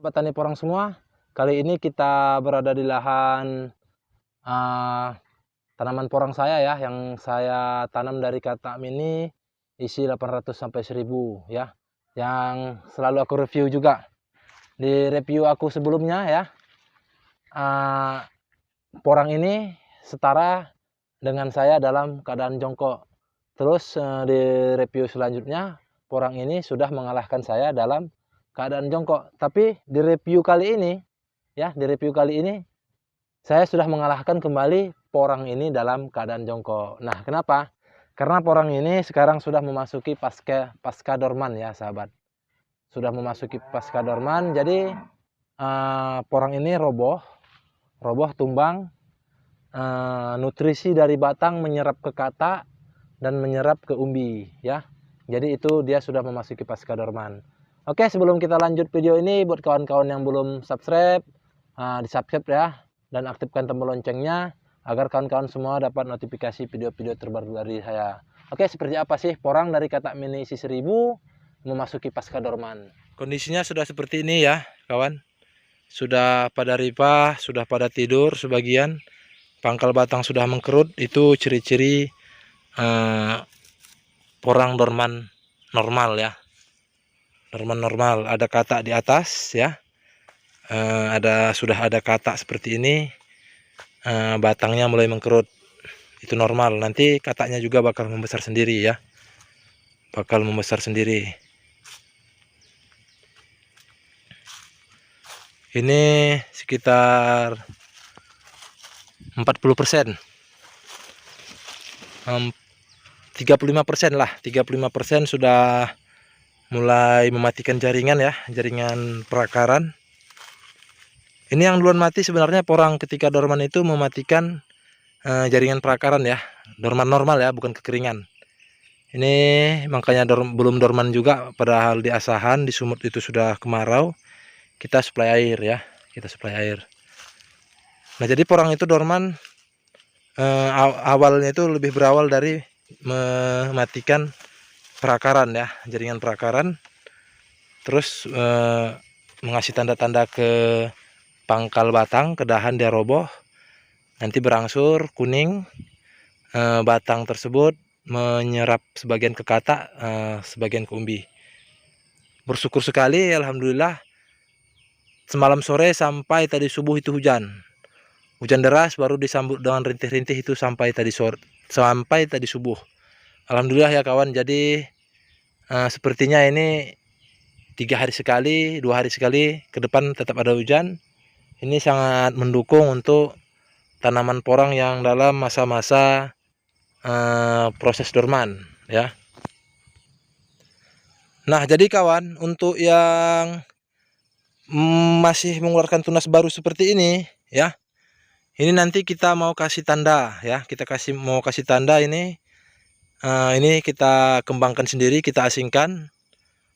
Petani porang semua, kali ini kita berada di lahan tanaman porang saya ya, yang saya tanam dari kata mini isi 800 sampai 1000 ya, yang selalu aku review juga. Di review aku sebelumnya ya, porang ini setara dengan saya dalam keadaan jongkok. Terus di review selanjutnya, porang ini sudah mengalahkan saya dalam keadaan jongkok. Tapi di review kali ini, saya sudah mengalahkan kembali porang ini dalam keadaan jongkok. Nah, kenapa? Karena porang ini sekarang sudah memasuki pasca dorman ya, sahabat. Sudah memasuki pasca dorman, jadi porang ini roboh tumbang. Nutrisi dari batang menyerap ke kata dan menyerap ke umbi ya. Jadi itu dia sudah memasuki pasca dorman. Oke, sebelum kita lanjut video ini, buat kawan-kawan yang belum subscribe, di-subscribe ya, dan aktifkan tombol loncengnya agar kawan-kawan semua dapat notifikasi video-video terbaru dari saya. Oke, seperti apa sih porang dari kata mini isi 1000 memasuki pasca dorman? Kondisinya sudah seperti ini ya, kawan. Sudah pada ripah, sudah pada tidur sebagian. Pangkal batang sudah mengkerut, itu ciri-ciri porang dorman normal ya. Dorman normal, ada kata di atas ya. Sudah ada kata seperti ini. Batangnya mulai mengkerut. Itu normal. Nanti katanya juga bakal membesar sendiri ya. Bakal membesar sendiri. Ini sekitar 40%. 35% lah, 35% sudah mulai mematikan jaringan ya, jaringan perakaran. Ini yang duluan mati sebenarnya porang ketika dorman itu mematikan jaringan perakaran ya, dorman normal ya, bukan kekeringan. Ini makanya belum dorman juga, padahal di asahan, di sumut itu sudah kemarau, kita suplai air ya, kita suplai air. Nah, jadi porang itu dorman awalnya itu lebih berawal dari mematikan perakaran ya, jaringan perakaran, terus mengasih tanda-tanda ke pangkal batang, ke dahan dia roboh, nanti berangsur kuning, batang tersebut menyerap sebagian ke kata, sebagian ke umbi. Bersyukur sekali, alhamdulillah, semalam sore sampai tadi subuh itu hujan deras, baru disambut dengan rintih-rintih itu sampai tadi sore, sampai tadi subuh. Alhamdulillah ya kawan. Jadi sepertinya ini 3 hari sekali, 2 hari sekali ke depan tetap ada hujan. Ini sangat mendukung untuk tanaman porang yang dalam masa-masa proses dorman ya. Nah, jadi kawan, untuk yang masih mengeluarkan tunas baru seperti ini ya, ini nanti kita mau kasih tanda ya, mau kasih tanda ini. Ini kita kembangkan sendiri, kita asingkan,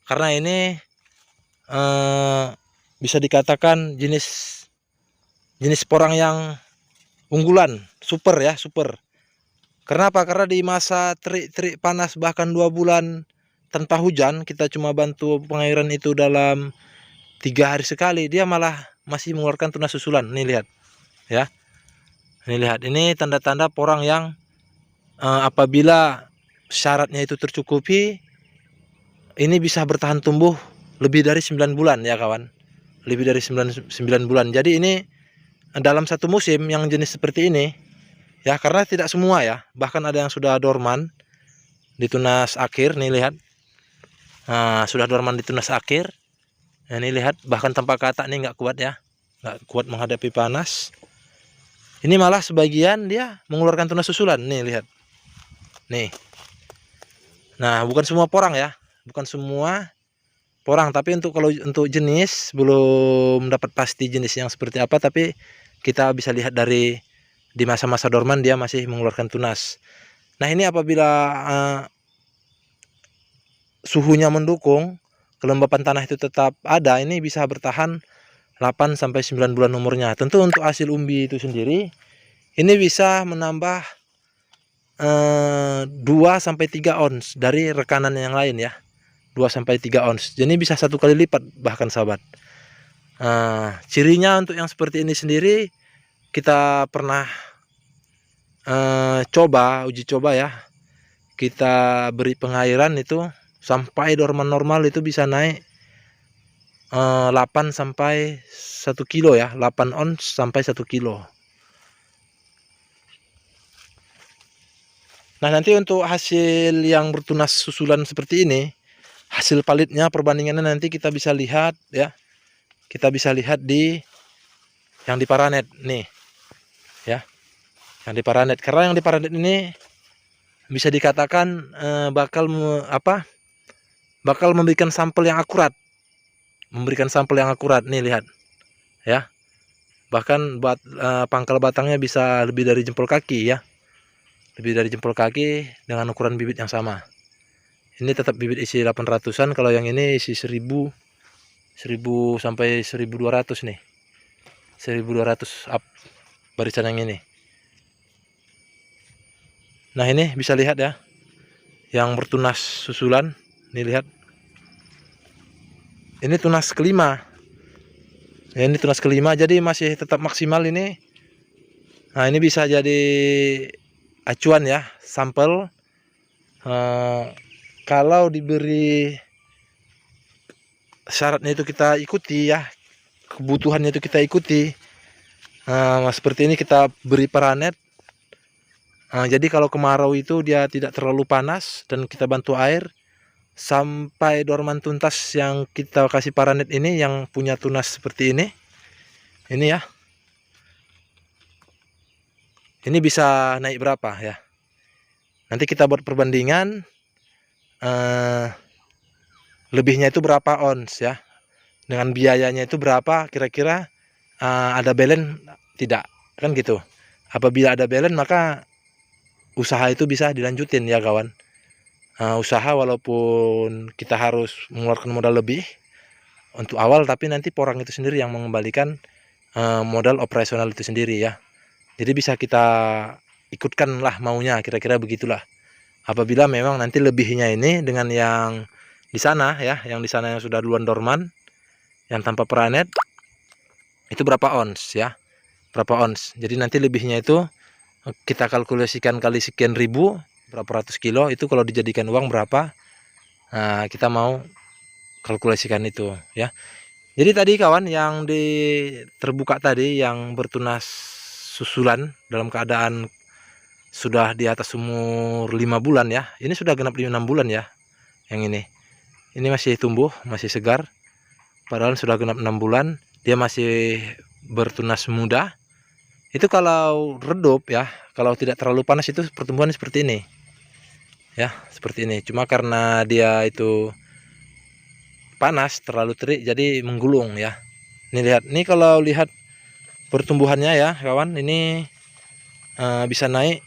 karena ini bisa dikatakan jenis porang yang unggulan, super ya, super. Kenapa? Karena di masa terik panas bahkan 2 bulan tanpa hujan, kita cuma bantu pengairan itu dalam 3 hari sekali, dia malah masih mengeluarkan tunas susulan. Nih lihat ya. Ini lihat, ini tanda-tanda porang yang apabila syaratnya itu tercukupi, ini bisa bertahan tumbuh lebih dari 9 bulan ya kawan. Lebih dari 9 bulan. Jadi ini dalam satu musim yang jenis seperti ini ya, karena tidak semua ya, bahkan ada yang sudah dorman di tunas akhir. Nih lihat, sudah dorman di tunas akhir. Nah, ini lihat, bahkan tanpa kata nih nggak kuat ya, nggak kuat menghadapi panas. Ini malah sebagian dia mengeluarkan tunas susulan. Nih lihat, nih. Nah, bukan semua porang ya, bukan semua porang, tapi kalau untuk jenis belum dapat pasti jenis yang seperti apa, tapi kita bisa lihat dari di masa-masa dorman dia masih mengeluarkan tunas. Nah, ini apabila suhunya mendukung, kelembapan tanah itu tetap ada, ini bisa bertahan 8 sampai 9 bulan umurnya. Tentu untuk hasil umbi itu sendiri ini bisa menambah 2 sampai 3 ons dari rekanan yang lain ya. 2 sampai 3 ons. Jadi bisa 1 kali lipat bahkan sahabat. Cirinya untuk yang seperti ini sendiri kita pernah uji coba ya. Kita beri pengairan itu sampai dorman normal itu bisa naik 8 sampai 1 kilo ya, 8 ons sampai 1 kilo. Nah, nanti untuk hasil yang bertunas susulan seperti ini, hasil palitnya perbandingannya nanti kita bisa lihat ya. Kita bisa lihat di yang di Paranet nih. Ya. Yang di Paranet, karena yang di Paranet ini bisa dikatakan bakal memberikan sampel yang akurat. Memberikan sampel yang akurat nih, lihat. Ya. Bahkan pangkal batangnya bisa lebih dari jempol kaki ya. Lebih dari jempol kaki dengan ukuran bibit yang sama. Ini tetap bibit isi 800-an, kalau yang ini isi 1000 sampai 1200 nih. 1200 up barisan yang ini. Nah, ini bisa lihat ya. Yang bertunas susulan, nih lihat. Ini tunas kelima. Ya, ini tunas kelima, jadi masih tetap maksimal ini. Nah, ini bisa jadi acuan ya, sampel. Kalau diberi syaratnya itu kita ikuti ya, kebutuhannya itu kita ikuti. Seperti ini kita beri Paranet. Jadi kalau kemarau itu dia tidak terlalu panas dan kita bantu air sampai dorman tuntas yang kita kasih Paranet ini, yang punya tunas seperti ini. Ini ya. Ini bisa naik berapa ya? Nanti kita buat perbandingan lebihnya itu berapa ons ya, dengan biayanya itu berapa kira-kira. Ada belen tidak, kan gitu. Apabila ada belen maka usaha itu bisa dilanjutin ya kawan. Usaha walaupun kita harus mengeluarkan modal lebih untuk awal, tapi nanti porang itu sendiri yang mengembalikan modal operasional itu sendiri ya. Jadi bisa kita ikutkan lah maunya, kira-kira begitulah. Apabila memang nanti lebihnya ini dengan yang di sana ya, yang di sana yang sudah duluan dorman, yang tanpa Paranet, itu berapa ons ya, berapa ons. Jadi nanti lebihnya itu kita kalkulasikan kali sekian ribu, berapa ratus kilo, itu kalau dijadikan uang berapa. Kita mau kalkulasikan itu ya. Jadi tadi kawan, yang terbuka tadi yang bertunas susulan dalam keadaan sudah di atas umur 5 bulan ya. Ini sudah genap 6 bulan ya. Yang ini masih tumbuh, masih segar. Padahal sudah genap 6 bulan, dia masih bertunas muda. Itu kalau redup ya, kalau tidak terlalu panas itu pertumbuhan seperti ini. Ya, seperti ini. Cuma karena dia itu panas, terlalu terik, jadi menggulung ya. Ini lihat, ini kalau lihat pertumbuhannya ya kawan, ini bisa naik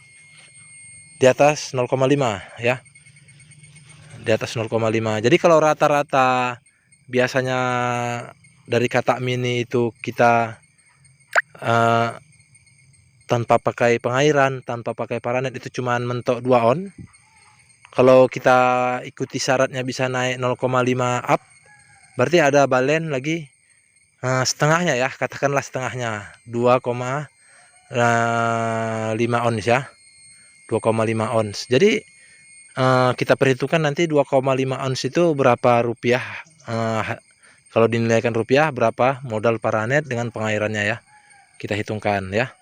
di atas 0,5 ya. Di atas 0,5. Jadi kalau rata-rata biasanya dari katak mini itu kita tanpa pakai pengairan, tanpa pakai Paranet itu cuman mentok 2 on. Kalau kita ikuti syaratnya bisa naik 0,5 up, berarti ada balen lagi setengahnya ya, katakanlah setengahnya 2,5 ons ya, 2,5 ons. Jadi kita perhitungkan nanti 2,5 ons itu berapa rupiah. Kalau dinilaikan rupiah, berapa modal Paranet dengan pengairannya ya, kita hitungkan ya.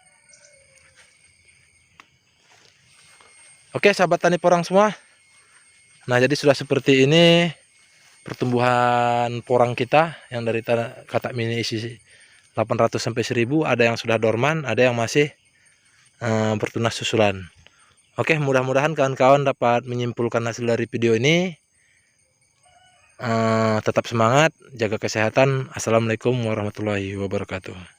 Oke sahabat tani porang semua, nah jadi sudah seperti ini pertumbuhan porang kita yang dari katak mini isi 800 sampai 1000. Ada yang sudah dorman, ada yang masih bertunas susulan. Oke, mudah-mudahan kawan-kawan dapat menyimpulkan hasil dari video ini. Tetap semangat, jaga kesehatan. Assalamualaikum warahmatullahi wabarakatuh.